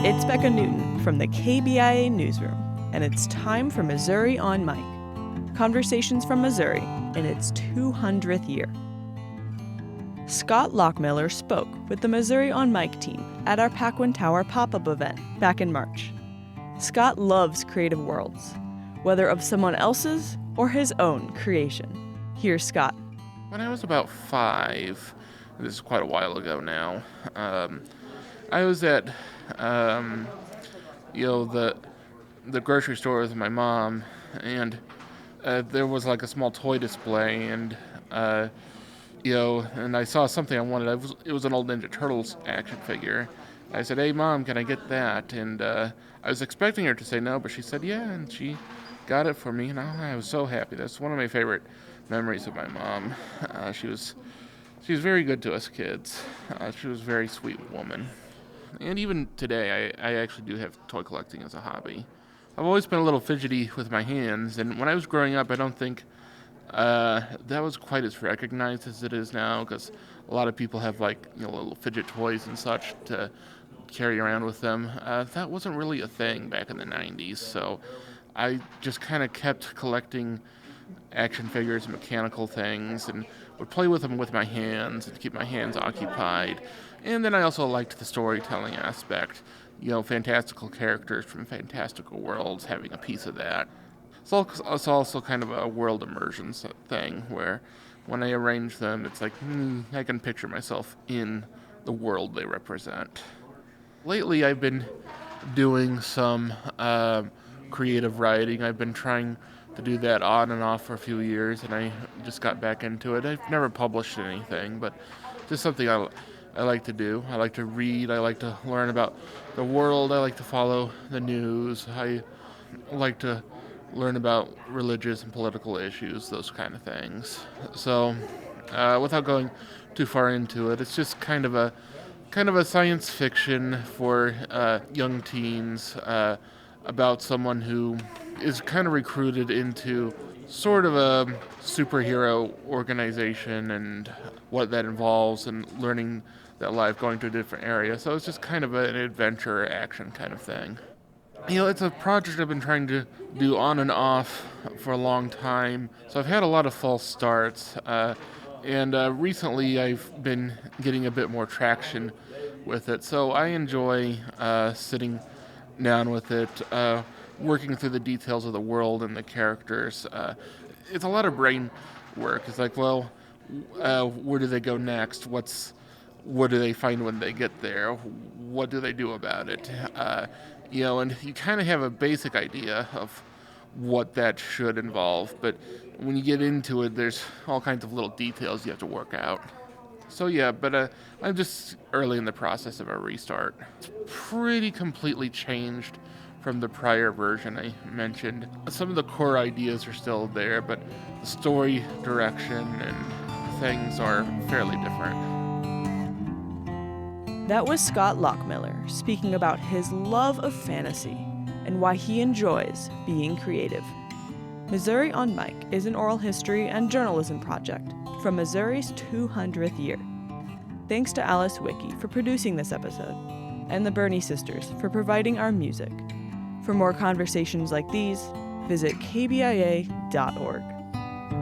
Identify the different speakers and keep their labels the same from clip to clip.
Speaker 1: It's Becca Newton from the KBIA Newsroom, and it's time for Missouri on Mic. Conversations from Missouri in its 200th year. Scott Lochmueller spoke with the Missouri on Mic team at our Paquin Tower pop-up event back in March. Scott loves creative worlds, whether of someone else's or his own creation. Here's Scott.
Speaker 2: When I was about 5, this is quite a while ago now, I was at the grocery store with my mom, and there was like a small toy display, and and I saw something I wanted. It was an old Ninja Turtles action figure. I said, "Hey, Mom, can I get that?" And I was expecting her to say no, but she said yeah, and she got it for me, and I was so happy. That's one of my favorite memories of my mom. She was very good to us kids. She was a very sweet woman. And even today, I actually do have toy collecting as a hobby. I've always been a little fidgety with my hands, and when I was growing up, I don't think that was quite as recognized as it is now, because a lot of people have little fidget toys and such to carry around with them. That wasn't really a thing back in the 90s, so I just kind of kept collecting action figures and mechanical things, and would play with them with my hands and keep my hands occupied. And then I also liked the storytelling aspect, fantastical characters from fantastical worlds, having a piece of that. It's also kind of a world immersion thing, where when I arrange them, it's like, I can picture myself in the world they represent. Lately, I've been doing some creative writing. I've been trying to do that on and off for a few years, and I just got back into it. I've never published anything, but just something I like to do. I like to read. I like to learn about the world. I like to follow the news. I like to learn about religious and political issues, those kind of things. So, without going too far into it, it's just kind of a science fiction for young teens about someone who is kind of recruited into sort of a superhero organization and what that involves, and learning that life, going to a different area. So it's just kind of an adventure action kind of thing. It's a project I've been trying to do on and off for a long time. So I've had a lot of false starts, and recently I've been getting a bit more traction with it. So I enjoy sitting down with it, working through the details of the world and the characters. It's a lot of brain work. It's like, where do they go next? What do they find when they get there? What do they do about it? And you kind of have a basic idea of what that should involve, but when you get into it, there's all kinds of little details you have to work out. So but I'm just early in the process of a restart. It's pretty completely changed from the prior version I mentioned. Some of the core ideas are still there, but the story direction and things are fairly different.
Speaker 1: That was Scott Lochmueller speaking about his love of fantasy and why he enjoys being creative. Missouri on Mic is an oral history and journalism project from Missouri's 200th year. Thanks to Alice Wiki for producing this episode, and the Burney sisters for providing our music. For more conversations like these, visit kbia.org.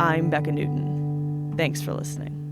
Speaker 1: I'm Becca Newton. Thanks for listening.